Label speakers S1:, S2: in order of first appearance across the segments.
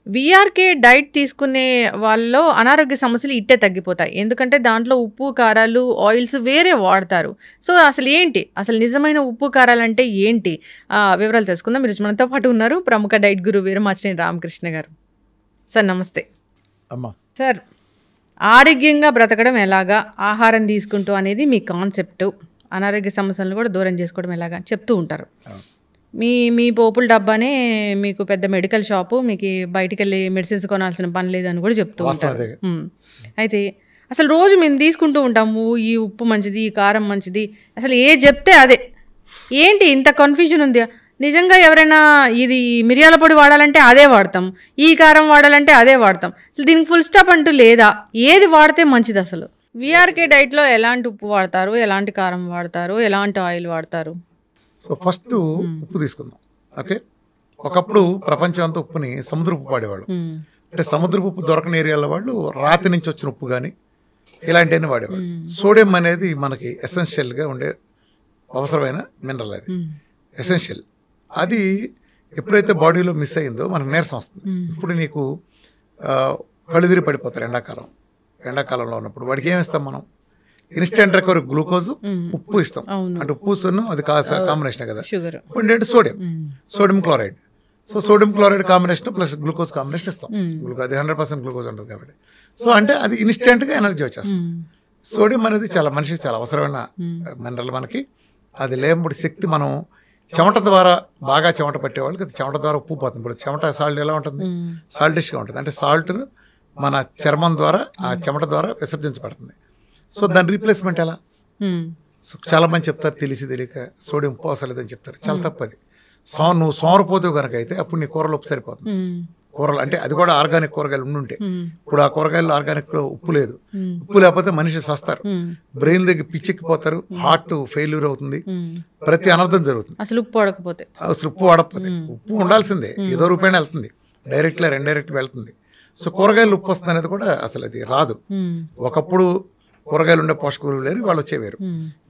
S1: VRK diet తీసుకునే వాళ్ళలో అనారోగ్య సమస్యలు ఇట్టే తగ్గిపోతాయి. ఎందుకంటే దాంట్లో ఉప్పు, కారాలు, ఆయిల్స్ వేరే వాడతారు. సో, అసలు ఏంటి? అసలు నిజమైన ఉప్పు, కారాలంటే ఏంటి? వివరాలు తెలుసుకుందాం. ఈరోజు మనతో పాటు ఉన్నారు ప్రముఖ డైట్ గురువు వీరమాచినేని రామకృష్ణ గారు. సార్ నమస్తే.
S2: అమ్మా
S1: సార్, ఆరోగ్యంగా బ్రతకడం ఎలాగా, ఆహారం తీసుకుంటూ అనేది మీ కాన్సెప్ట్. అనారోగ్య సమస్యలను కూడా దూరం చేసుకోవడం ఎలాగా చెప్తూ ఉంటారు. మీ పోపుల డబ్బానే మీకు పెద్ద మెడికల్ షాపు, మీకు బయటికి వెళ్ళి మెడిసిన్స్ కొనాల్సిన పని లేదని కూడా చెప్తూ ఉంటారు. అయితే అసలు రోజు మేము తీసుకుంటూ ఉంటాము, ఈ ఉప్పు మంచిది, ఈ కారం మంచిది, అసలు ఏ చెప్తే అదే. ఏంటి ఇంత కన్ఫ్యూజన్ ఉంది? నిజంగా ఎవరైనా ఇది మిరియాల పొడి వాడాలంటే అదే వాడతాం, ఈ కారం వాడాలంటే అదే వాడతాం. అసలు దీనికి ఫుల్ స్టాప్ అంటూ లేదా? ఏది వాడితే మంచిది అసలు? వీఆర్కే డైట్లో ఎలాంటి ఉప్పు వాడతారు, ఎలాంటి కారం వాడతారు, ఎలాంటి ఆయిల్ వాడతారు?
S2: సో ఫస్ట్ ఉప్పు తీసుకుందాం. ఓకే, ఒకప్పుడు ప్రపంచం అంతా ఉప్పుని సముద్ర ఉప్పు వాడేవాళ్ళు. అంటే సముద్ర ఉప్పు దొరకని ఏరియాల వాళ్ళు రాతి నుంచి వచ్చిన ఉప్పు కానీ ఇలాంటివన్నీ వాడేవాళ్ళు. సోడియం అనేది మనకి ఎసెన్షియల్గా ఉండే అవసరమైన మినరల్, అది ఎసెన్షియల్. అది ఎప్పుడైతే బాడీలో మిస్ అయిందో మనకు నీరసం వస్తుంది. ఇప్పుడు నీకు కళ్ళుదిరి పడిపోతారు ఎండాకాలంలో ఉన్నప్పుడు. వాడికి ఏమి ఇస్తాం మనం? ఇన్స్టెంట్ రికవరీ గ్లూకోజ్, ఉప్పు ఇస్తాం. అంటే ఉప్పును అది కాంబినేషన్ కదా. ఇప్పుడు sodium chloride. So sodium chloride combination plus glucose combination ఇస్తాం. అది 100% గ్లూకోజ్ ఉంటుంది కాబట్టి. సో అంటే అది ఇన్స్టెంట్గా ఎనర్జీ వచ్చేస్తుంది. సోడియం అనేది మనిషికి చాలా అవసరమైన మినరల్ మనకి. అది లేనప్పుడు శక్తి మనం చెమట ద్వారా బాగా చెమట పట్టేవాళ్ళకి అది చెమట ద్వారా ఉప్పు పోతుంది. ఇప్పుడు చెమట సాల్ట్ ఎలా ఉంటుంది? సాల్టిష్గా ఉంటుంది. అంటే సాల్ట్ మన చర్మం ద్వారా ఆ చెమట ద్వారా విసర్జించబడుతుంది. సో దాని రీప్లేస్మెంట్ ఎలా? సో చాలా మంది చెప్తారు తెలియక సోడియం ఉప్పు అవసరలేదని చెప్తారు. చాలా తప్పది. నువ్వు సోమరిపోతావు కనుక అయితే అప్పుడు నీ కూరలో ఉప్పు సరిపోతుంది. కూరలు అంటే అది కూడా ఆర్గానిక్ కూరగాయలు ఉండుంటే. ఇప్పుడు ఆ కూరగాయలు ఆర్గానిక్ ఉప్పు లేదు. ఉప్పు లేకపోతే మనిషి సస్తారు, బ్రెయిన్ దగ్గర పిచ్చెక్కిపోతారు, హార్ట్ ఫెయిల్యూర్ అవుతుంది, ప్రతి అనర్థం జరుగుతుంది
S1: అసలు ఉప్పు వాడకపోతే.
S2: ఉప్పు ఉండాల్సిందే, ఏదో రూపాయన వెళ్తుంది, డైరెక్ట్గా ఇండైరెక్ట్గా వెళ్తుంది. సో కూరగాయలు ఉప్పు వస్తుంది అనేది కూడా అసలు అది రాదు. ఒకప్పుడు కూరగాయలు ఉండే పోషకులు లేరు, వాళ్ళు వచ్చేవారు.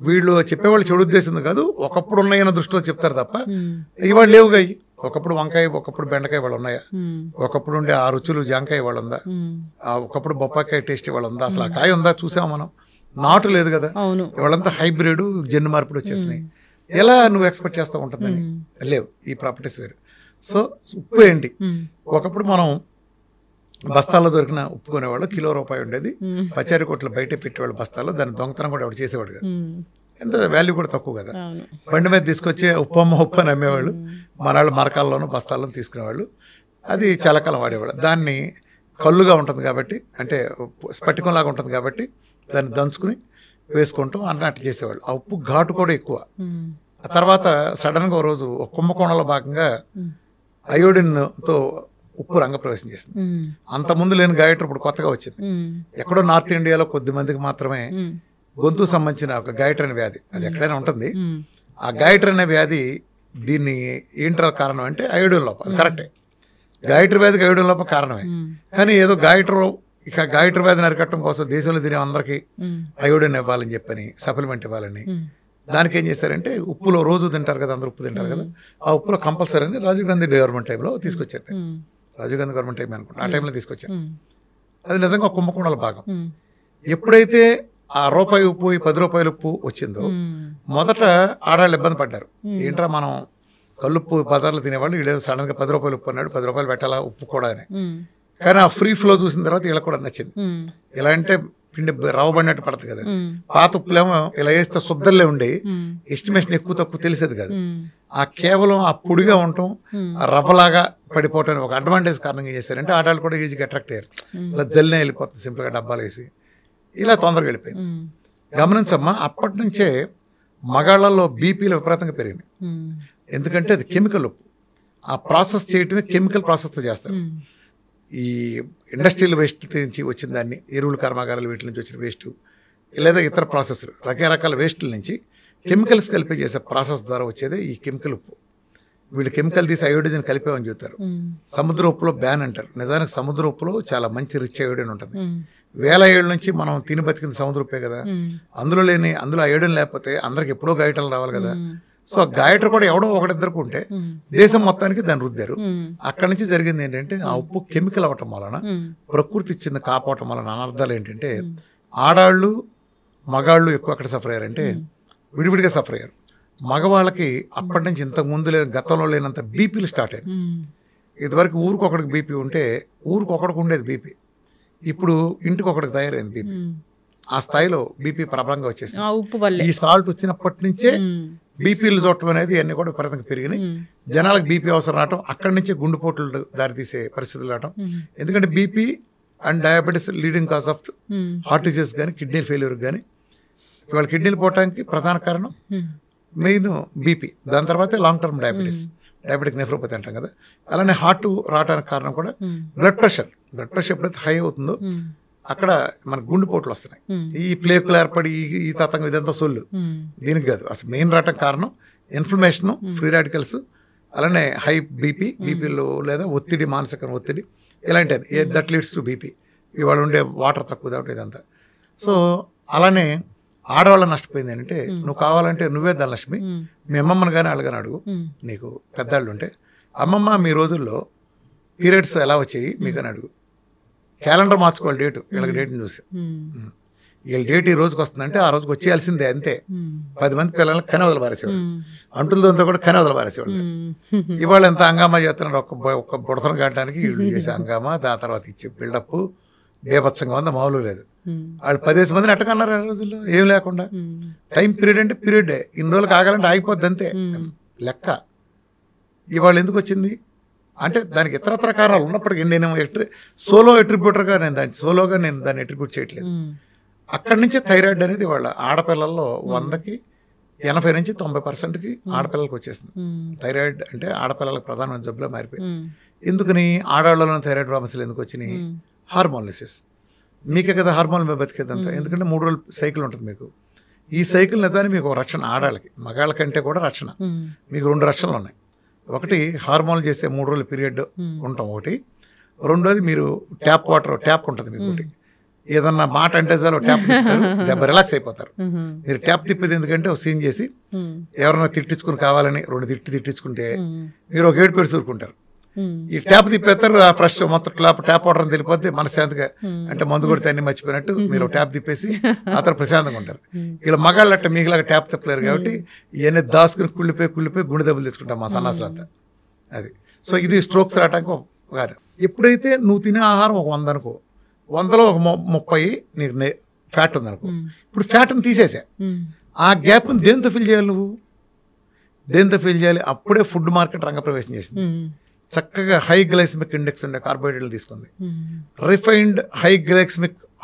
S2: వీళ్ళు చెప్పేవాళ్ళు చెడు ఉద్దేశం కాదు, ఒకప్పుడు ఉన్నాయన్న దృష్టిలో చెప్తారు తప్ప ఇవాళ లేవుగా. ఒకప్పుడు వంకాయ, ఒకప్పుడు బెండకాయ వాళ్ళు ఉన్నాయా? ఒకప్పుడు ఉండే ఆ రుచులు జాంకాయ వాళ్ళు ఉందా? ఒకప్పుడు బొప్పాకాయ టేస్ట్ వాళ్ళు ఉందా? అసలు ఆ కాయ ఉందా? చూసాం మనం. నాటు లేదు కదా. వాళ్ళంతా హైబ్రిడ్ జన్యు మార్పిడి వచ్చేసినాయి. ఎలా నువ్వు ఎక్స్పెక్ట్ చేస్తూ ఉంటుందని? లేవు, ఈ ప్రాపర్టీస్ వేరు. సో ఉప్పు ఏంటి? ఒకప్పుడు మనం బస్తాల్లో దొరికిన ఉప్పు కొనేవాళ్ళు, కిలో రూపాయి ఉండేది. పచారీ కొట్లు బయట పెట్టేవాళ్ళు బస్తాల్లో. దాన్ని దొంగతనం కూడా ఎవరు చేసేవాడు కదా. ఎంత వాల్యూ కూడా తక్కువ కదా. బండి మీద తీసుకొచ్చే ఉప్పు అని అమ్మేవాళ్ళు. మనాళ్ళు మరకాల్లోనూ బస్తాల్లోనూ తీసుకునేవాళ్ళు. అది చాలా కాలం వాడేవాళ్ళు. దాన్ని కళ్ళుగా ఉంటుంది కాబట్టి, అంటే స్ఫటికంలాగా ఉంటుంది కాబట్టి దాన్ని దంచుకుని వేసుకుంటూ అన్నట్టు చేసేవాళ్ళు. ఆ ఉప్పు ఘాటు కూడా ఎక్కువ. ఆ తర్వాత సడన్గా ఓ రోజు కుంభకోణంలో భాగంగా అయోడిన్తో ఉప్పు రంగప్రవేశం చేసింది. అంతకుముందు లేని గైటర్ ఇప్పుడు కొత్తగా వచ్చింది. ఎక్కడో నార్త్ ఇండియాలో కొద్ది మందికి మాత్రమే గొంతు సంబంధించిన ఒక గైటర్ అనే వ్యాధి, అది ఎక్కడైనా ఉంటుంది. ఆ గైటర్ అనే వ్యాధి దీన్ని ఏంటర్ కారణం అంటే అయోడిన్ లోపం. అది కరెక్టే, గైటర్ వ్యాధికి అయోడిన్ లోపం కారణమే. కానీ ఏదో గైటర్ వ్యాధిని అరికట్టడం కోసం దేశంలో తినే అందరికీ అయోడిన్ ఇవ్వాలని చెప్పని, సప్లిమెంట్ ఇవ్వాలని, దానికి ఏం చేశారంటే ఉప్పులో రోజు తింటారు కదా, అందరూ ఉప్పు తింటారు కదా, ఆ ఉప్పులో కంపల్సరీ అని రాజీవ్ గాంధీ గవర్నమెంట్ టైంలో తీసుకొచ్చారు. రాజీవ్ గాంధీ గవర్నమెంట్ టైం అనుకుంటా, ఆ టైంలో తీసుకొచ్చారు. అది నిజంగా కుంభకోణాల భాగం. ఎప్పుడైతే ఆ రూపాయి ఉప్పు, 10 రూపాయల ఉప్పు వచ్చిందో మొదట ఆడవాళ్ళు ఇబ్బంది పడ్డారు. ఏంట్రా మనం కల్లుప్పు బజార్లో తినేవాళ్ళు, వీళ్ళు సడన్ గా 10 రూపాయలు ఉప్పు అన్నాడు, 10 రూపాయలు పెట్టాలా ఉప్పు కూడా అని. కానీ ఆ ఫ్రీ ఫ్లో చూసిన తర్వాత వీళ్ళకి కూడా నచ్చింది. ఇలా అంటే పిండి రవ్వబడినట్టు పడుతుంది కదా. పాత ఉప్పులేమో ఇలా వేస్తే శుద్ధంలో ఉండి ఎస్టిమేషన్ ఎక్కువ తక్కువ తెలిసేది కాదు. ఆ కేవలం ఆ పొడిగా ఉండటం, ఆ రవ్వలాగా పడిపోవటం ఒక అడ్వాంటేజ్ కారణంగా చేశారంటే ఆడవాళ్ళు కూడా ఈజీగా అట్రాక్ట్ అయ్యారు. ఇలా జల్లినే వెళ్ళిపోతుంది సింపుల్గా డబ్బాలు వేసి, ఇలా తొందరగా వెళ్ళిపోయింది. గమనించమ్మా, అప్పటి నుంచే మగాళ్ళల్లో బీపీలు విపరీతంగా పెరిగినాయి. ఎందుకంటే అది కెమికల్ ఉప్పు. ఆ ప్రాసెస్ చేయటమే కెమికల్ ప్రాసెస్తో చేస్తారు. ఈ ఇండస్ట్రియల్ వేస్ట్ నుంచి వచ్చిన దాన్ని, ఎరువుల కర్మాగారాలు వీటి నుంచి వచ్చిన వేస్ట్, లేదా ఇతర ప్రాసెస్లు రకరకాల వేస్టుల నుంచి కెమికల్స్ కలిపి చేసే ప్రాసెస్ ద్వారా వచ్చేదే ఈ కెమికల్ ఉప్పు. వీళ్ళు కెమికల్ తీసి అయోడిన్ కలిపేమని చెప్తారు. సముద్ర ఉప్పులో బ్యాన్ అంటారు. నిజానికి సముద్ర ఉప్పులో చాలా మంచి రిచ్ అయోడిన్ ఉంటుంది. 1000 ఏళ్ళ నుంచి మనం తిని బతికింది సముద్ర ఉప్పే కదా. అందులో అయోడిన్ లేకపోతే అందరికి ఎప్పుడో గైటలు రావాలి కదా. సో ఆ గాయటర్ కూడా ఎవడో ఒకటిద్దరికి ఉంటే దేశం మొత్తానికి దాన్ని రుద్దారు. అక్కడి నుంచి జరిగింది ఏంటంటే ఆ ఉప్పు కెమికల్ అవ్వటం వలన, ప్రకృతి ఇచ్చింది కాపావటం వలన అనర్థాలు ఏంటంటే ఆడాళ్ళు మగాళ్ళు ఎక్కువ అక్కడ సఫర్ అయ్యారంటే విడివిడిగా సఫర్ అయ్యారు. మగవాళ్ళకి అప్పటి నుంచి ఇంతకు ముందు లేని గతంలో లేనంత బీపీలు స్టార్ట్ అయ్యాయి. ఇదివరకు ఊరికొకడికి బీపీ ఉంటే ఊరికొకడికి ఉండేది బీపీ, ఇప్పుడు ఇంటికి ఒకటికి తయారైంది బీపీ. ఆ స్థాయిలో బీపీ ప్రబలంగా వచ్చేసింది. ఈ సాల్ట్ వచ్చినప్పటి నుంచే బీపీలు చూడటం అనేది అన్ని కూడా విపరీతంగా పెరిగినాయి. జనాలకు బీపీ అవసరం రావటం, అక్కడి నుంచే గుండెపోట్లు దారితీసే పరిస్థితులు రావటం. ఎందుకంటే BP and diabetes leading cause of heart disease కానీ కిడ్నీ ఫెయిల్యూర్ కానీ. ఇవాళ కిడ్నీలు పోవటానికి ప్రధాన కారణం మెయిన్ బీపీ, దాని తర్వాత లాంగ్ టర్మ్ డయాబెటిక్ నెఫ్రోపతి అంటాం కదా. అలానే హార్ట్ రావడానికి కారణం కూడా బ్లడ్ ప్రెషర్ ఎప్పుడైతే హై అవుతుందో అక్కడ మనకు గుండెపోట్లు వస్తున్నాయి. ఈ ప్లేకులు ఏర్పడి ఈ తతంగం ఇదంతా సొల్లు, దీనికి కాదు. అసలు మెయిన్ రావటం కారణం ఇన్ఫ్లమేషన్, ఫ్రీ రాడికల్స్, అలానే హై బీపీలో లేదా ఒత్తిడి, మానసిక ఒత్తిడి ఇలాంటివి దట్ లీడ్స్ టు బీపీ. ఇవాళ ఉండే వాటర్ తక్కువ కాబట్టి ఇదంతా. సో అలానే ఆడవాళ్ళ నష్టపోయింది ఏంటంటే నువ్వు కావాలంటే నువ్వే ధనలక్ష్మి, మీ అమ్మమ్మని కానీ వాళ్ళు కానీ అడుగు, నీకు పెద్దవాళ్ళు ఉంటే, అమ్మమ్మ మీ రోజుల్లో పీరియడ్స్ ఎలా వచ్చాయి మీకని అడుగు. క్యాలెండర్ మార్చుకోవాలి డేటు, వీళ్ళకి డేట్ని చూసి. వీళ్ళ డేట్ ఈ రోజుకి వస్తుందంటే ఆ రోజుకి వచ్చేయాల్సిందే అంతే. 10 మంది పిల్లలకి కని వదల పారేసేవాళ్ళు, అంటులతో కూడా కని వదల పారేసేవాళ్ళు. ఇవాళ ఎంత హంగామా చేస్తున్నారు, ఒక్క బుడతను కట్టడానికి వీళ్ళు చేసే హంగామా, దాని తర్వాత ఇచ్చే బిల్డప్ బేభత్సంగా ఉంది, మామూలు లేదు. వాళ్ళు 10 మందిని ఎట్టకన్నారు ఆ రోజుల్లో ఏం లేకుండా. టైం పీరియడ్ అంటే పీరియడే, ఇన్ని రోజులకు ఆగాలంటే ఆగిపోద్ది అంతే లెక్క. ఇవాళ ఎందుకు వచ్చింది అంటే దానికి ఇతరత్ర కారణాలు ఉన్నప్పటికీ నేను సోలో ఎట్రిబ్యూటర్గా సోలోగా నేను దాన్ని ఎట్రిబ్యూట్ చేయట్లేదు. అక్కడి నుంచే థైరాయిడ్ అనేది వాళ్ళ ఆడపిల్లల్లో 100కి 80 నుంచి 90% ఆడపిల్లలకు వచ్చేసింది. థైరాయిడ్ అంటే ఆడపిల్లలకు ప్రధానమైన జబ్బులో మారిపోయింది. ఎందుకని ఆడవాళ్ళలో థైరాయిడ్ సమస్యలు ఎందుకు వచ్చినాయి? హార్మోన్లిసిస్. మీకే కదా హార్మోన్ బతికేదంతా. ఎందుకంటే 3 రోజుల సైకిల్ ఉంటుంది మీకు. ఈ సైకిల్ నిజానికి మీకు ఒక రక్షణ, ఆడాళ్ళకి మగాళ్ళ కంటే కూడా రక్షణ. మీకు 2 రక్షణలు ఉన్నాయి. ఒకటి హార్మోన్లు చేసే 3 రోజుల పీరియడ్ ఉంటాం ఒకటి. రెండోది మీరు ట్యాప్ వాటర్, ట్యాప్ ఉంటుంది మీకు ఒకటి. ఏదన్నా మాట అంటే చాలు ట్యాప్ తిప్పుతారు, దెబ్బ రిలాక్స్ అయిపోతారు. మీరు ట్యాప్ తిప్పేది ఎందుకంటే ఒక సీన్ చేసి ఎవరైనా తిట్టించుకుని కావాలని 2 తిట్టించుకుంటే మీరు ఒక 7 పేరు చూరుకుంటారు. ఈ ట్యాప్ తిప్పేస్తారు, ఫ్రెష్ మొత్తం ట్యాప్ వాటర్ తెలిపోతే మనశ్శాంతిగా, అంటే మందు కొడితే అన్ని మర్చిపోయినట్టు మీరు ట్యాప్ తిప్పేసి ఆ తర్వాత ప్రశాంతంగా ఉంటారు. ఇలా మగాళ్ళు అట్ట మీకులాగా ట్యాప్ తిప్పలేరు కాబట్టి ఇవన్నీ దాసుకుని కుళ్ళిపోయి గుండె దెబ్బలు తీసుకుంటాం మా సన్నాసులు అంతా. అది. సో ఇది స్ట్రోక్స్ రావడానికి ఒక కారణం. ఎప్పుడైతే నువ్వు తినే ఆహారం ఒక 100 అనుకో, 100లో ఒక 30 నీకు ఫ్యాట్ ఉందనుకో, ఇప్పుడు ఫ్యాట్ని తీసేసా, ఆ గ్యాప్ని దేంతో ఫిల్ చేయాలి? నువ్వు దేంతో ఫిల్ చేయాలి? అప్పుడే ఫుడ్ మార్కెట్ రంగప్రవేశం చేసింది. చక్కగా హై గ్లైసమిక్ ఇండెక్స్ ఉండే కార్బోహైడ్రేట్లు తీసుకుంది. రిఫైన్డ్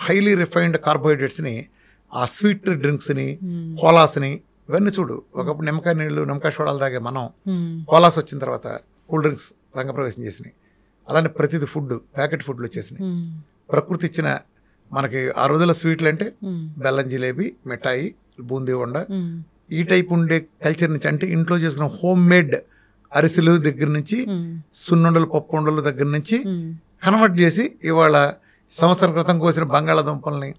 S2: హైలీ రిఫైన్డ్ కార్బోహైడ్రేట్స్ని, ఆ స్వీట్ డ్రింక్స్ని, కోలాస్ని, ఇవన్నీ చూడు. ఒకప్పుడు నిమ్మకాయ నీళ్ళు, నిమ్మకాయ సోడాలు తాగే మనం కోలాస్ వచ్చిన తర్వాత కూల్ డ్రింక్స్ రంగప్రవేశం చేసినాయి. అలానే ప్రతిది ఫుడ్, ప్యాకెట్ ఫుడ్లు వచ్చేసినాయి. ప్రకృతి ఇచ్చిన మనకి ఆ రోజుల్లో స్వీట్లు అంటే బెల్లం జిలేబీ, మిఠాయి, బూందీ వండ, ఈ టైప్ ఉండే కల్చర్ నుంచి, అంటే ఇంట్లో చేసుకున్న హోమ్ మేడ్ అరిసెలు దగ్గర నుంచి, సున్నుండలు, పప్పు ఉండలు దగ్గర నుంచి కన్వర్ట్ చేసి ఇవాళ సంవత్సరం క్రితం కోసిన బంగాళాదుంపల్ని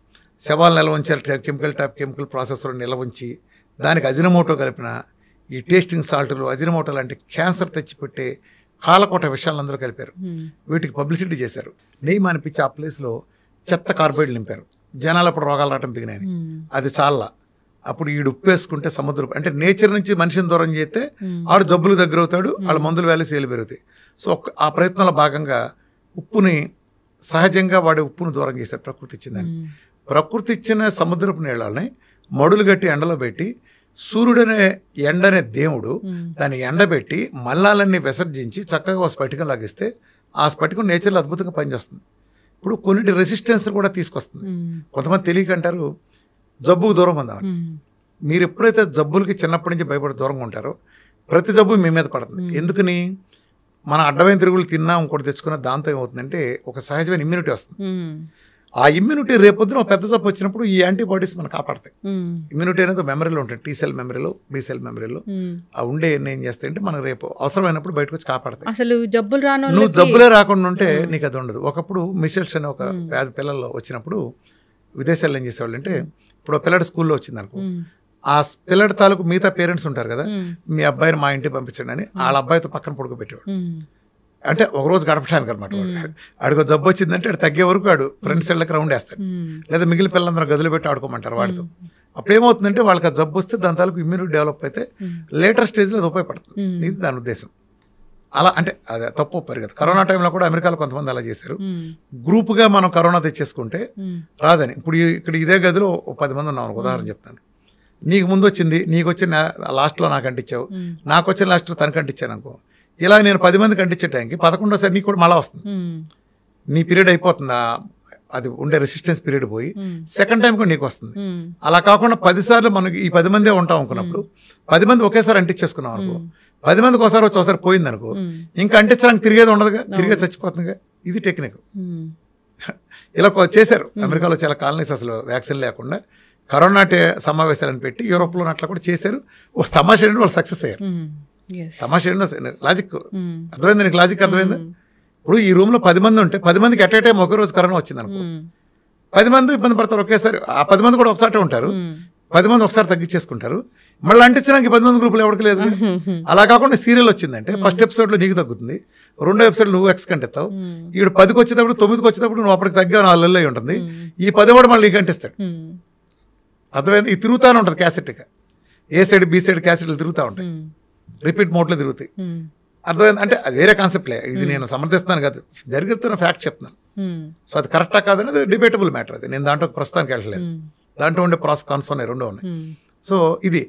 S2: శవాలు నిల్వ ఉంచారు, కెమికల్ ప్రాసెస్లో నిల్వ ఉంచి దానికి అజినమోటో కలిపిన ఈ టేస్టింగ్ సాల్ట్లు, అజినమోటో లాంటి క్యాన్సర్ తెచ్చిపెట్టే కాలకోట విషయాలను అందరూ కలిపారు. వీటికి పబ్లిసిటీ చేశారు. నెయ్యి అనిపించి ఆ ప్లేస్లో చెత్త కార్బోహైడ్రేట్లు నింపారు. జనాలు అప్పుడు రోగాలు రావటం బిగినాయి. అది చాలా. అప్పుడు ఈడు ఉప్పు వేసుకుంటే సముద్రం, అంటే నేచర్ నుంచి మనిషిని దూరం చేస్తే ఆడు జబ్బులు దగ్గర అవుతాడు, వాళ్ళ మందుల వాల్యూస్ ఏలు పెరుగుతాయి. సో ఆ ప్రయత్నంలో భాగంగా ఉప్పుని సహజంగా వాడే ఉప్పును దూరం చేశారు ప్రకృతి ఇచ్చిందని. ప్రకృతి ఇచ్చిన సముద్రపు నీళ్ళని మడులు గట్టి ఎండలో పెట్టి, సూర్యుడనే ఎండనే దేవుడు దాన్ని ఎండబెట్టి మల్లాలన్నీ విసర్జించి చక్కగా ఒక స్ఫటికం లాగిస్తే ఆ స్ఫటికం నేచర్లో అద్భుతంగా పనిచేస్తుంది. ఇప్పుడు కొన్నిటి రెసిస్టెన్స్ కూడా తీసుకొస్తుంది. కొంతమంది తెలియకంటారు జబ్బుకు దూరం ఉందామని. మీరు ఎప్పుడైతే జబ్బులకి చిన్నప్పటి నుంచి భయపడి దూరంగా ఉంటారో ప్రతి జబ్బు మీ మీద పడుతుంది. ఎందుకని? మన అడ్డమైన తిరుగులు తిన్నా ఇంకోటి తెచ్చుకున్న దాంతో ఏమవుతుందంటే ఒక సహజమైన ఇమ్యూనిటీ వస్తుంది. ఆ ఇమ్యూనిటీ రేపొద్దున ఒక పెద్ద జబ్బు వచ్చినప్పుడు ఈ యాంటీబాడీస్ మనం కాపాడతాయి. ఇమ్యూనిటీ అనేది మెమరీలో ఉంటాయి, టీ సెల్ మెమరీలో, బి సెల్ మెమరీలో. ఆ ఉండే ఏం చేస్తాయంటే మనం రేపు అవసరమైనప్పుడు బయటకు వచ్చి కాపాడతాయి.
S1: అసలు జబ్బులు రాను,
S2: నువ్వు జబ్బులే రాకుండా ఉంటే నీకు అది ఉండదు. ఒకప్పుడు మిసెల్స్ అనే ఒక వ్యాధి పిల్లల్లో వచ్చినప్పుడు విదేశాల్లో ఏం చేసేవాళ్ళు అంటే, ఇప్పుడు పిల్లడి స్కూల్లో వచ్చింది అనుకో, ఆ పిల్లడి తాలూకు మిగతా పేరెంట్స్ ఉంటారు కదా, మీ అబ్బాయిని మా ఇంటికి పంపించండి అని వాళ్ళ అబ్బాయితో పక్కన పడుకోబెట్టేవాడు. అంటే ఒకరోజు గడపడానికి అనమాట. ఆడికి జబ్బు వచ్చిందంటే ఆడు తగ్గే వరకు ఆడు ఫ్రెండ్స్ ఇళ్ళకి రౌండ్ వేస్తాడు, లేదా మిగిలిన పిల్లలందరూ గదులు పెట్టి ఆడుకోమంటారు వాడితో. అప్పుడు ఏమవుతుందంటే వాళ్ళకి ఆ జబ్బు వస్తే దాని తాలూకు ఇమ్యూనిటీ డెవలప్ అయితే లేటర్ స్టేజ్లో అది ఉపయోగపడుతుంది. ఇది దాని ఉద్దేశం. అలా అంటే అది తప్పు ఒప్పారు కదా. కరోనా టైంలో కూడా అమెరికాలో కొంతమంది అలా చేశారు. గ్రూప్గా మనం కరోనా తెచ్చేసుకుంటే రాదని. ఇప్పుడు ఇక్కడ ఇదే గదిలో 10 మంది ఉన్నాం ఉదాహరణ చెప్తాను. నీకు ముందు వచ్చింది, నీకు వచ్చిన లాస్ట్లో నాకు అంటించావు, నాకు వచ్చిన లాస్ట్లో తనకు అంటించాను అనుకో. ఇలా నేను 10 మందికి అంటించే టైంకి 11వ నీకు కూడా మళ్ళీ వస్తుంది. నీ పీరియడ్ అయిపోతుంది, అది ఉండే రెసిస్టెన్స్ పీరియడ్ పోయి సెకండ్ టైం కూడా నీకు వస్తుంది. అలా కాకుండా 10 సార్లు మనకి ఈ 10 మందే ఉంటాం అనుకున్నప్పుడు 10 మంది ఒకేసారి అంటించేసుకున్నాం అనుకో, 10 మందికి ఒకసారి వచ్చి ఒకసారి పోయింది అనుకో, ఇంకా అంటించడానికి తిరిగేది ఉండదుగా, తిరిగే చచ్చిపోతుందిగా. ఇది టెక్నిక్. ఇలా చేశారు అమెరికాలో చాలా కాలనీస్ అసలు వ్యాక్సిన్ లేకుండా కరోనా సమావేశాలను పెట్టి యూరోప్లో అట్లా కూడా చేశారు. తమాషా ఏంటంటే వాళ్ళు సక్సెస్ అయ్యారు. తమాషా ఏంటో లాజిక్ అర్థమైంది నీకు? లాజిక్ అర్థమైందా? ఇప్పుడు ఈ రూమ్లో 10 మంది ఉంటే 10 మందికి ఎట్ ఏ టైం ఒకే రోజు కరోనా వచ్చింది అనుకో, 10 మంది ఇబ్బంది పడతారు ఒకేసారి. ఆ 10 మంది కూడా ఒకసారి ఉంటారు, 10 మంది ఒకసారి తగ్గించేసుకుంటారు. మళ్ళీ అంటించడానికి 10 మంది గ్రూపులు ఎవరికి లేదు. అలా కాకుండా సీరియల్ వచ్చిందంటే ఫస్ట్ ఎపిసోడ్లో నీకు తగ్గుతుంది, రెండో ఎపిసోడ్ నువ్వు ఎక్స్ కంటిస్తావు, ఈడు 10కి వచ్చేటప్పుడు 9కి వచ్చేటప్పుడు నువ్వు అప్పటికి తగ్గా 4 నెలలు అయి ఉంటుంది. ఈ 10 కూడా మళ్ళీ నీకు అంటిస్తాడు. అర్థమైంది? ఇది తిరుగుతూనే ఉంటుంది క్యాసెట్గా. ఏ సైడ్ బి సైడ్ క్యాసెట్లు తిరుగుతూ ఉంటాయి, రిపీట్ మోడ్లో తిరుగుతాయి. అర్థమైంది? అంటే అది వేరే కాన్సెప్ట్లే, ఇది నేను సమర్థిస్తున్నాను కాదు, జరుగుతున్న ఫ్యాక్ట్ చెప్తున్నాను. సో అది కరెక్టా కాదనేది డిబేటబుల్ మ్యాటర్. అది నేను దాంట్లో ప్రస్తుతానికి వెళ్ళలేదు. దాంట్లో ఉండే ప్రాస్ కాన్స్ ఉన్నాయి, రెండో ఉన్నాయి. సో ఇది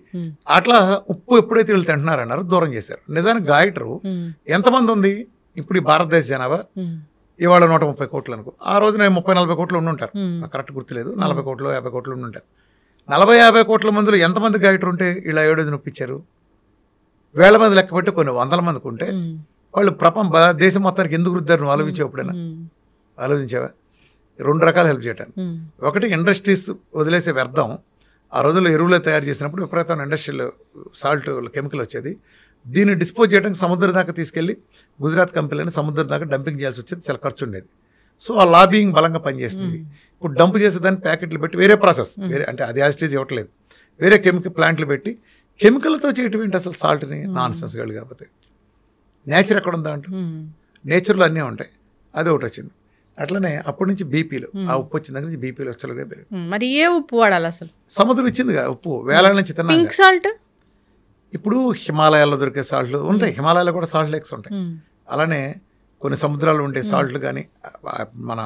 S2: అట్లా ఉప్పు ఎప్పుడైతే వీళ్ళు తింటున్నారన్నారు దూరం చేశారు. నిజానికి గాయటరు ఎంతమంది ఉంది ఇప్పుడు ఈ భారతదేశ జనాభా? ఇవాళ 130 కోట్లు అనుకో, ఆ రోజున 30-40 కోట్లు ఉండుంటారు, నాకు కరెక్ట్ గుర్తులేదు. 40 కోట్లు 50 కోట్లు ఉండుంటారు. 40-50 కోట్ల మందిలో ఎంతమంది గాయటరు ఉంటే ఇలా 7 రోజులు నొప్పించారు? వేల మంది లెక్క పెట్టి కొన్ని 100 మందికి ఉంటే వాళ్ళు దేశం మొత్తానికి ఎందుకు రుద్దారు? నువ్వు ఆలోచించావు ఎప్పుడైనా? ఆలోచించావా? 2 రకాలు హెల్ప్ చేయడానికి. ఒకటి ఇండస్ట్రీస్ వదిలేసే వ్యర్థం. ఆ రోజుల్లో ఎరువులు తయారు చేసినప్పుడు విపరీతమైన ఇండస్ట్రియల్ సాల్ట్ కెమికల్ వచ్చేది. దీన్ని డిస్పోజ్ చేయడానికి సముద్రం దాకా తీసుకెళ్ళి గుజరాత్ కంపెనీలని సముద్రం దాకా డంపింగ్ చేయాల్సి వచ్చేది, చాలా ఖర్చు ఉండేది. సో ఆ లాబింగ్ బలంగా పనిచేస్తుంది. ఇప్పుడు డంప్ చేసేదాన్ని ప్యాకెట్లు పెట్టి వేరే ప్రాసెస్, వేరే అంటే అది యాజిటేజ్ ఇవ్వట్లేదు, వేరే కెమికల్ ప్లాంట్లు పెట్టి కెమికల్తో చేయటం ఏంటి అసలు? సాల్ట్ని నాన్ సెన్స్ గాళ్ళు. కాకపోతే నేచర్ ఎక్కడ ఉందా అంటూ, నేచర్లో అన్నీ ఉంటాయి. అది ఒకటి వచ్చింది. అట్లనే అప్పటి నుంచి బీపీలు, ఆ ఉప్పు వచ్చిన దగ్గర నుంచి బీపీలు వచ్చలుగా పెరిగి.
S1: మరి ఏ ఉప్పు వాడాలి అసలు?
S2: సముద్రం ఇచ్చిందిగా ఉప్పు, వేలాల నుంచి తిన్నా.
S1: పింక్ సాల్ట్
S2: ఇప్పుడు హిమాలయాల్లో దొరికే సాల్ట్లు ఉంటాయి, హిమాలయాల్లో కూడా సాల్ట్ లేక్స్ ఉంటాయి. అలానే కొన్ని సముద్రాలు ఉండే సాల్ట్లు కానీ, మన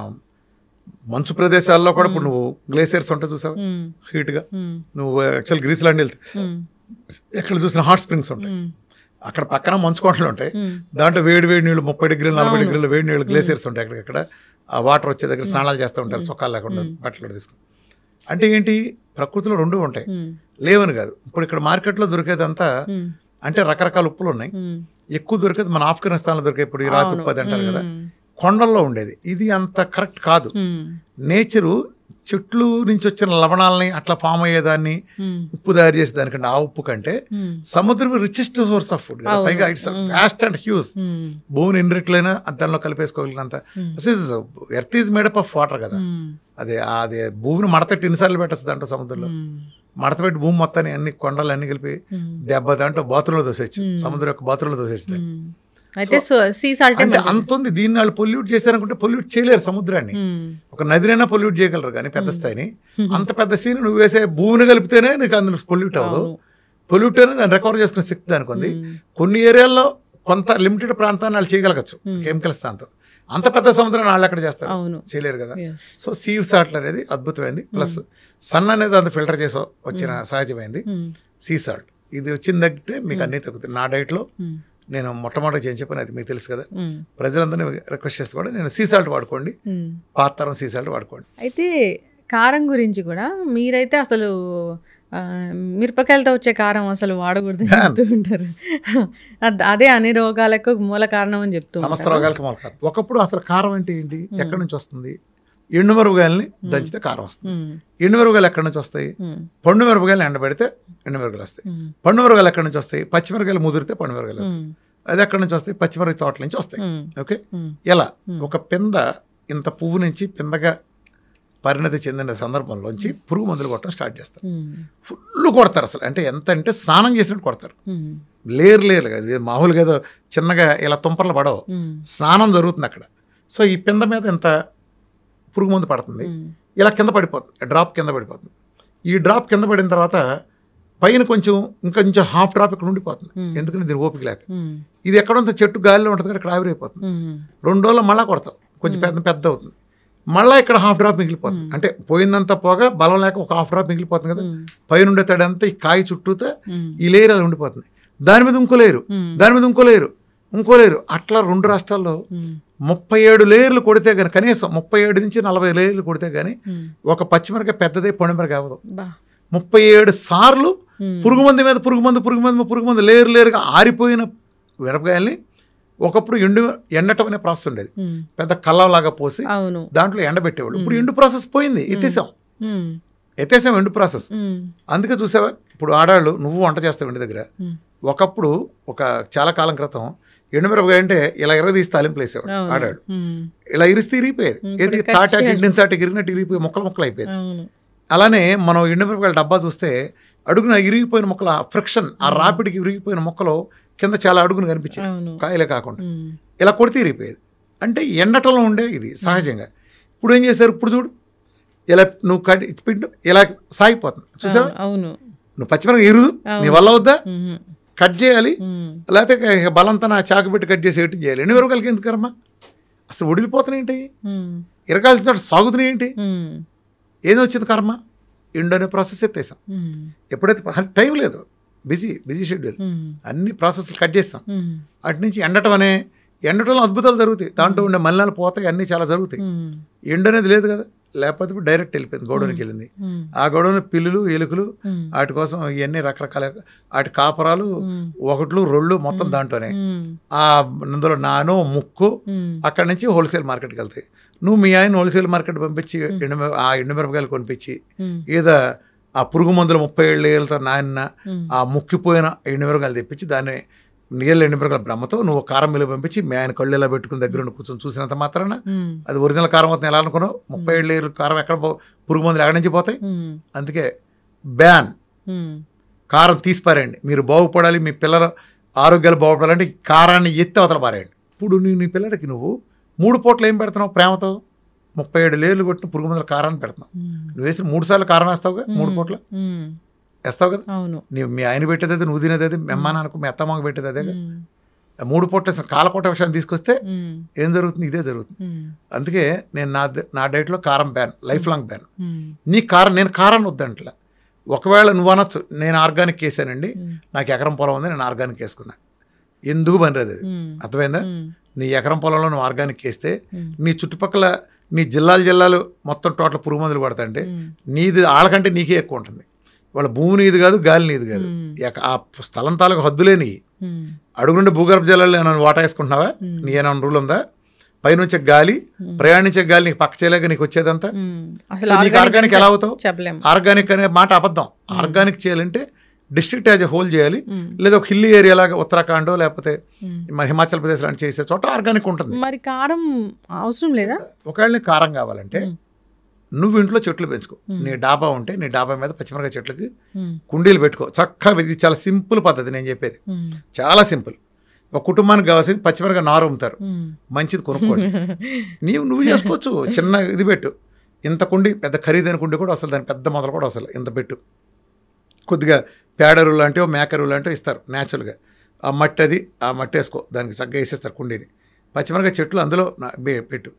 S2: మంచు ప్రదేశాల్లో కూడా ఇప్పుడు నువ్వు గ్లేసియర్స్ ఉంటాయి చూసావు హీట్గా, నువ్వు యాక్చువల్ గ్రీస్లాండ్ వెళ్తే ఎక్కడ చూసిన హాట్ స్ప్రింగ్స్ ఉంటాయి, అక్కడ పక్కన మంచు కొండలు ఉంటాయి, దాంట్లో వేడి నీళ్ళు 30 డిగ్రీలు 40 డిగ్రీలు వేడి నీళ్ళు గ్లేసియర్స్ ఉంటాయి. అక్కడెక్కడ ఆ వాటర్ వచ్చే దగ్గర స్నానాలు చేస్తూ ఉంటారు, చొక్కాలు లేకుండా బట్టలు తీసుకుని. అంటే ఏంటి, ప్రకృతిలో 2 ఉంటాయి, లేవని కాదు. ఇప్పుడు ఇక్కడ మార్కెట్లో దొరికేదంతా అంటే రకరకాల ఉప్పులు ఉన్నాయి. ఎక్కువ దొరికేది మన ఆఫ్ఘనిస్తాన్లో దొరికే, ఇప్పుడు ఈ రాతి ఉప్పు అది అంటారు కదా, కొండల్లో ఉండేది. ఇది అంత కరెక్ట్ కాదు. నేచరు చెట్లు నుంచి వచ్చిన లవణాలని అట్లా ఫామ్ అయ్యేదాన్ని ఉప్పు తయారు చేసే దానికంటే, ఆ ఉప్పు కంటే సముద్రం రిచెస్ట్ సోర్స్ ఆఫ్ ఫుడ్ కదా. పైగా ఇట్స్ వ్యాస్ట్ అండ్ హ్యూజ్. భూమిని ఎన్నిట్లైనా దానిలో కలిపేసుకోగలిగినంత. Earth is made up of water కదా. అదే భూమిని మడతెట్టి ఎన్నిసార్లు పెట్టచ్చు దాంట్లో, సముద్రంలో మడతపెట్టి భూమి మొత్తాన్ని అన్ని కొండలు అన్ని కలిపి దెబ్బ దాంట్లో బాత్రూంలో దోసేయచ్చు, సముద్రం యొక్క బాత్రూంలో దోసేస్తుంది.
S1: అయితే సీ సాల్ట్
S2: అంటే అంత ఉంది. దీన్ని వాళ్ళు పొల్యూట్ చేశారనుకుంటే పొల్యూట్ చేయలేరు సముద్రాన్ని. ఒక నదినైనా పొల్యూట్ చేయగలరు కానీ పెద్ద స్థాయిని. అంత పెద్ద సీని నువ్వు వేసే భూమిని కలిపితేనే నీకు అందులో పొల్యూట్ అవ్వదు. పొల్యూట్ అనేది దాన్ని రికవర్ చేసుకునే శక్తి దానికి ఉంది. కొన్ని ఏరియాల్లో కొంత లిమిటెడ్ ప్రాంతాన్ని వాళ్ళు చేయగలగచ్చు కెమికల్స్ దాంతో. అంత పెద్ద సముద్రాన్ని వాళ్ళు ఎక్కడ చేస్తారు? చేయలేరు కదా. సో సీ సాల్ట్ అనేది అద్భుతమైంది. ప్లస్ సన్ అనేది అంత ఫిల్టర్ చేసి వచ్చిన సహజమైంది సీ సాల్ట్. ఇది వచ్చిన దగ్గర మీకు అన్నీ తగ్గుతాయి. నా డైట్లో నేను మొట్టమొదటి ఏం చెప్పాను అది మీకు తెలుసు కదా. ప్రజలందరినీ రిక్వెస్ట్ చేస్తే కూడా నేను సీ సాల్ట్ వాడుకోండి, పాతరం సీ సాల్ట్ వాడుకోండి.
S1: అయితే కారం గురించి కూడా మీరైతే అసలు మిరపకాయలతో వచ్చే కారం అసలు వాడకూడదు చెప్తూ ఉంటారు. అదే అన్ని రోగాలకు మూల కారణం అని చెప్తూ,
S2: సమస్త రోగాలకు మూల కారణం. ఒకప్పుడు అసలు కారం అంటే ఏంటి, ఎక్కడి నుంచి వస్తుంది? ఎండుమిరపకాయలని దంచితే కారం వస్తుంది. ఎండుమిరపకాయలు ఎక్కడి నుంచి వస్తాయి? పండు మిరపకాయలు ఎండబెడితే ఎండుమిరపకాయలు వస్తాయి. పండు మిరపకాయలు ఎక్కడి నుంచి వస్తాయి? పచ్చిమిరపకాయలు ముదిరితే పండు మిరపకాయలు. అది ఎక్కడి నుంచి వస్తాయి? పచ్చిమిరపకాయ తోటల నుంచి వస్తాయి. ఓకే, ఎలా ఒక పింద ఇంత పువ్వు నుంచి పిందగా పరిణతి చెందిన సందర్భంలోంచి పురుగు మందులు కొట్టడం స్టార్ట్ చేస్తారు. ఫుల్ కొడతారు అసలు. అంటే ఎంత అంటే స్నానం చేసినట్టు కొడతారు. లేరుగా మామూలుగా ఏదో చిన్నగా ఇలా తుంపర్లు పడవు, స్నానం జరుగుతుంది అక్కడ. సో ఈ పింద మీద ఎంత పురుగు మందు పడుతుంది, ఇలా కింద పడిపోతుంది, డ్రాప్ కింద పడిపోతుంది. ఈ డ్రాప్ కింద పడిన తర్వాత పైన కొంచెం హాఫ్ డ్రాప్ ఇక్కడ ఉండిపోతుంది, ఎందుకంటే దీని ఓపిక లేక. ఇది ఎక్కడంత చెట్టు గాలిలో ఉంటుంది కదా, ఇక్కడ ఆవిరైపోతుంది. 2 రోజుల్లో మళ్ళీ కొడతాం, కొంచెం పెద్ద అవుతుంది. మళ్ళీ ఇక్కడ హాఫ్ డ్రాప్ మిగిలిపోతుంది. అంటే పోయిందంతా పోగా బలం లేక ఒక హాఫ్ డ్రాప్ మిగిలిపోతుంది కదా, పైన ఉండే తడంతా ఈ కాయ చుట్టూతో ఈ లేయర్ అలా ఉండిపోతుంది. దాని మీద ఇంకో లేయరు అట్లా 2 రాష్ట్రాల్లో 37 లేయర్లు కొడితే కానీ, కనీసం 37 నుంచి 40 లేయర్లు కొడితే కానీ ఒక పచ్చిమిరకాయ పెద్దదే పొడిమిరకాయ అవ్వదు. 37 సార్లు పురుగు మందు లేరుగా ఆరిపోయిన మిరపకాయల్ని ఒకప్పుడు ఎండటం అనే ప్రాసెస్ ఉండేది. పెద్ద కల్లంలాగా పోసి దాంట్లో ఎండబెట్టేవాళ్ళు. ఇప్పుడు ఎండు ప్రాసెస్ పోయింది, ఎత్తేసాం ఎండు ప్రాసెస్. అందుకే చూసావా, ఇప్పుడు ఆడాళ్ళు నువ్వు వంట చేస్తావు ఇంటి దగ్గర. ఒకప్పుడు చాలా కాలం క్రితం ఎండుమిరపకాయ అంటే ఇలా తీసి తాలింపులు వేసేవాడు ఆడాళ్ళు. ఇలా ఇరిస్తే ఇరిగిపోయేది, ఏది తాటాకి ఇరిగినట్టు ఇరిగిపోయి ముక్కలు అయిపోయేది. అలానే మనం ఎండుమిరపకాయల డబ్బా చూస్తే అడుగున ఇరిగిపోయిన మొక్కల ఫ్రిక్షన్, ఆ రాపిడికి ఇరిగిపోయిన మొక్కలు కింద చాలా అడుగును కనిపించాయి, కాయలే కాకుండా. ఇలా కొడితే ఇరిగిపోయేది. అంటే ఎండటంలో ఉండే ఇది సహజంగా. ఇప్పుడు ఏం చేశారు, ఇప్పుడు చూడు ఇలా నువ్వు పిండు ఇలా సాగిపోతుంది, చూసావా? నువ్వు పచ్చిమిరపకాయ ఇరుదు, నీ వల్ల వద్దా, కట్ చేయాలి, లేకపోతే బలంతా నా చాకు పెట్టి కట్ చేసి ఏటి చేయాలి. ఎండుమిరపకాయలకి ఎందుకరమ్మా, అసలు ఉడిలిపోతున్నాయి ఏంటి, ఇరగాల్సిన చోట సాగుతున్నాయి ఏంటి, ఏదో వచ్చింది కర్మ, ఎండు అనే ప్రాసెస్ ఎత్తేసాం. ఎప్పుడైతే టైం లేదు, బిజీ షెడ్యూల్, అన్ని ప్రాసెస్లు కట్ చేస్తాం. అటు నుంచి ఎండటంలో అద్భుతాలు జరుగుతాయి, దాంట్లో ఉండే మలినాలు పోతాయి, అన్నీ చాలా జరుగుతాయి. ఎండు అనేది లేదు కదా, లేకపోతే ఇప్పుడు డైరెక్ట్ వెళ్ళిపోయింది, గోడౌన్కి వెళ్ళింది. ఆ గోడౌన్ పిల్లులు ఎలుకలు వాటి కోసం ఇవన్నీ రకరకాల వాటి కాపరాలు 1, 2 మొత్తం దాంట్లోనే. అందులో నానో ముక్కు అక్కడి నుంచి హోల్సేల్ మార్కెట్కి వెళ్తాయి. నువ్వు మీ ఆయన హోల్సేల్ మార్కెట్ పంపించి ఆ ఎండుమిరపకాయలు కొనిపించి, ఏదో ఆ పురుగు మందులు 37 లేయర్లతో నాన్న ఆ ముక్కిపోయిన ఎండుమిరపకాయలు తెప్పించి దాన్ని నీళ్ళ ఎండుమిరపకాయల బ్రహ్మతో నువ్వు కారం మిల్లు పంపించి మీ ఆయన కళ్ళు ఇలా పెట్టుకుని దగ్గర కూర్చొని చూసినంత మాత్రాన అది ఒరిజినల్ కారం అవుతుంది ఎలా అనుకున్నావు? 37 లేయర్లు కారం ఎక్కడ పురుగు మందులు ఎక్కడి నుంచి పోతాయి? అందుకే బ్యాన్, కారం తీసిపారేయండి. మీరు బాగుపడాలి, మీ పిల్లల ఆరోగ్యాలు బాగుపడాలంటే కారాన్ని ఎత్తి అవతల పారేయండి. ఇప్పుడు నీ పిల్లడికి నువ్వు 3 పూటలు ఏం పెడుతున్నావు ప్రేమతో? 37 లేయర్లు కొట్టిన పురుగు మందుల కారాన్ని పెడుతున్నావు. నువ్వు వేసిన 3 సార్లు కారం వేస్తావుగా, 3 పూటలు వేస్తావు కదా. నీవు మీ ఆయన పెట్టేదైతే, నువ్వు తినేదైతే, మీ అమ్మ నాన్నకు మీ అత్తమ్మకు పెట్టేది అదే. 3 పూటలు వేసిన కాలపూట విషయాన్ని తీసుకొస్తే ఏం జరుగుతుంది? ఇదే జరుగుతుంది. అందుకే నేను నా డైట్లో కారం బ్యాన్, లైఫ్ లాంగ్ బ్యాన్. నేను కారాన్ని వద్దంటలా. ఒకవేళ నువ్వు అనొచ్చు, నేను ఆర్గానిక్ వేసానండి, నాకు ఎకరం పొలం ఉంది, నేను ఆర్గానిక్ వేసుకున్నా. ఎందుకు పనిలేదు అది, అర్థమైందా? నీ ఎకరం పొలంలో నువ్వు ఆర్గానిక్ వేస్తే నీ చుట్టుపక్కల నీ జిల్లాలు మొత్తం టోటల్ పురుగు మందులు పడతాయంటే నీది వాళ్ళకంటే నీకే ఎక్కువ ఉంటుంది. వాళ్ళ భూమి నీది కాదు, గాలి నీది కాదు, ఆ స్థలం తాలూకు హద్దులే నీ. అడుగుండే భూగర్భ జలాలు ఏమైనా వాటా వేసుకుంటున్నావా? నీ ఏమైనా రూల్ ఉందా? పైనుంచే గాలి, ప్రయాణించే గాలి నీకు పక్క చేయలేక నీకు వచ్చేదంతా. నీకు ఆర్గానిక్ ఎలా అవుతావు? ఆర్గానిక్ అనే మాట అబద్ధం. ఆర్గానిక్ చేయాలంటే డిస్ట్రిక్ట్ యాజ్ ఎ హోల్ చేయాలి, లేదా ఒక హిల్లీ ఏరియా లాగా ఉత్తరాఖండ్ లేకపోతే మరి హిమాచల్ ప్రదేశ్ లాంటి చేసే చోట ఆర్గానిక్ ఉంటుంది.
S1: మరి కారం అవసరం లేదా?
S2: ఒకవేళ కారం కావాలంటే నువ్వు ఇంట్లో చెట్లు పెంచుకో. నీ డాబా ఉంటే నీ డాబా మీద పచ్చిమిరకాయ చెట్లకి కుండీలు పెట్టుకో చక్కగా. ఇది చాలా సింపుల్ పద్ధతి నేను చెప్పేది, చాలా సింపుల్. ఒక కుటుంబానికి కావాల్సింది పచ్చిమిరకాయ నారు అమ్ముతారు, మంచిది కొనుక్కోండి. నువ్వు చేసుకోవచ్చు. చిన్న ఇది పెట్టు, ఇంత కుండి, పెద్ద ఖరీదైన కుండి కూడా అసలు, దాని పెద్ద మొదలు కూడా అసలు ఇంత పెట్టు. కొద్దిగా పేడరు లాంటివో మేకరు లాంటివో ఇస్తారు న్యాచురల్గా. ఆ మట్టి వేసుకో, దానికి చక్కగా వేసేస్తారు కుండీని. పచ్చిమిరకాయ చెట్లు అందులో పెట్టు.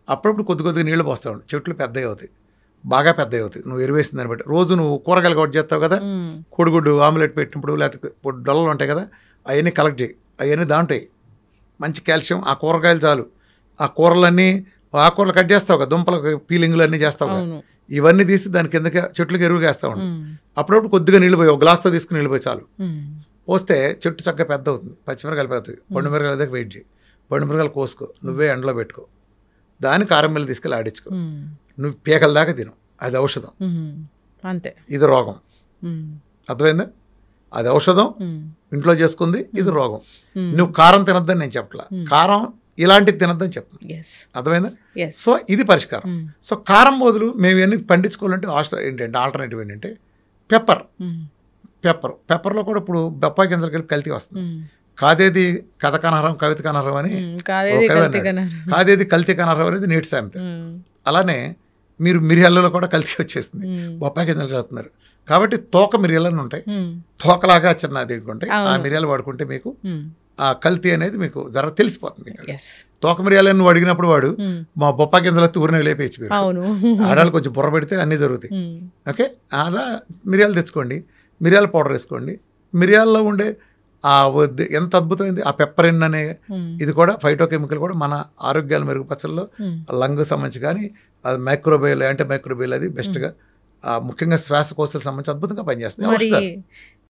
S2: అప్పుడప్పుడు కొద్దిగా నీళ్లు పోస్తూ ఉండు, చెట్లు పెద్దవి అవుతాయి, బాగా పెద్దవి అవుతాయి. నువ్వు ఎరువేసిన దాన్ని బట్టి. రోజు నువ్వు కూరగాయలు కట్ చేస్తావు కదా, కోడిగుడ్డు ఆమ్లెట్ పెట్టినప్పుడు లేకపోతే డొల్లలు ఉంటాయి కదా, అవన్నీ కలెక్ట్ చేయి. అవన్నీ దాంట్లో మంచి కాల్షియం. ఆ కూరగాయలు చాలు. ఆ కూరలన్నీ, ఆకుకూరలు కట్ చేస్తావు కదా, దుంపల పీలింగ్లు అన్నీ చేస్తావు కదా, ఇవన్నీ తీసి దాని కిందకి చెట్లకి ఎరువుగా వేస్తూ ఉండు. అప్పుడప్పుడు కొద్దిగా నీళ్ళు పోయి, ఒక గ్లాస్తో తీసుకుని నీళ్ళు పోయి చాలు. పోస్తే చెట్టు చక్కగా పెద్ద అవుతుంది. పచ్చిమిరకాయలు పెద్దవి, పండు మిరకాయల దగ్గర వెయిట్ చేయి, పండు మిరకాయలు కోసుకో, నువ్వే ఎండలో పెట్టుకో, దాన్ని కారం మిల్లు తీసుకెళ్ళి ఆడించుకో. నువ్వు పీకల దాకా తిను, అది ఔషధం.
S1: అంతే.
S2: ఇది రోగం, అర్థమైందా? అది ఔషధం ఇంట్లో చేసుకుంది, ఇది రోగం. నువ్వు కారం తినద్దని నేను చెప్పట్లా. కారం ఇలాంటిది తినద్దని చెప్తాం.
S1: ఎస్
S2: అర్థమైందా?
S1: ఎస్
S2: సో ఇది పరిష్కారం. సో కారం బదులు మేము ఇవన్నీ పండించుకోవాలంటే ఏంటంటే ఆల్టర్నేటివ్ ఏంటంటే పెప్పర్లో కూడా ఇప్పుడు బొప్పాయి గింజలు కలిపి కల్తీ వస్తుంది. కాదేది కథ కనహరం కవిత కనహరం అని
S1: కాదేది
S2: ఒక
S1: కల్తీ
S2: కవి
S1: కనహరం.
S2: అన్నాడు. కాదేది కల్తీ కనహరం అనేది నీటి సామెత. అలానే మీరు మిరియాలలో కూడా కల్తీ వచ్చేస్తుంది, బొప్పాయి గింజలు కలుపుతున్నారు. కాబట్టి తోక మిరియాలని ఉంటాయి, తోకలాగా చిన్నది ఉంటాయి. ఆ మిరియాలు వాడుకుంటే మీకు ఆ కల్తీ అనేది మీకు జర తెలిసిపోతుంది. తోక మిరియాలని నువ్వు అడిగినప్పుడు వాడు మా బొప్పాయి గింజలు ఊరిని లేపేసి ఆడాలు కొంచెం బుర్ర పెడితే అన్నీ జరుగుతాయి. ఓకే, అదా మిరియాలు తెచ్చుకోండి, మిరియాల పౌడర్ వేసుకోండి. మిరియాల్లో ఉండే ఎంత అద్భుతమైంది ఆ పెప్పరిన్ అనే ఇది కూడా ఫైటోకెమికల్ కూడా మన ఆరోగ్యాలు మెరుగుపరచడంలో లంగ్ సంబంధించి కానీ అది మైక్రోబయల్ యాంటీ మైక్రోబయల్ అది బెస్ట్గా ముఖ్యంగా శ్వాసకోశాలకు సంబంధించి అద్భుతంగా పనిచేస్తుంది.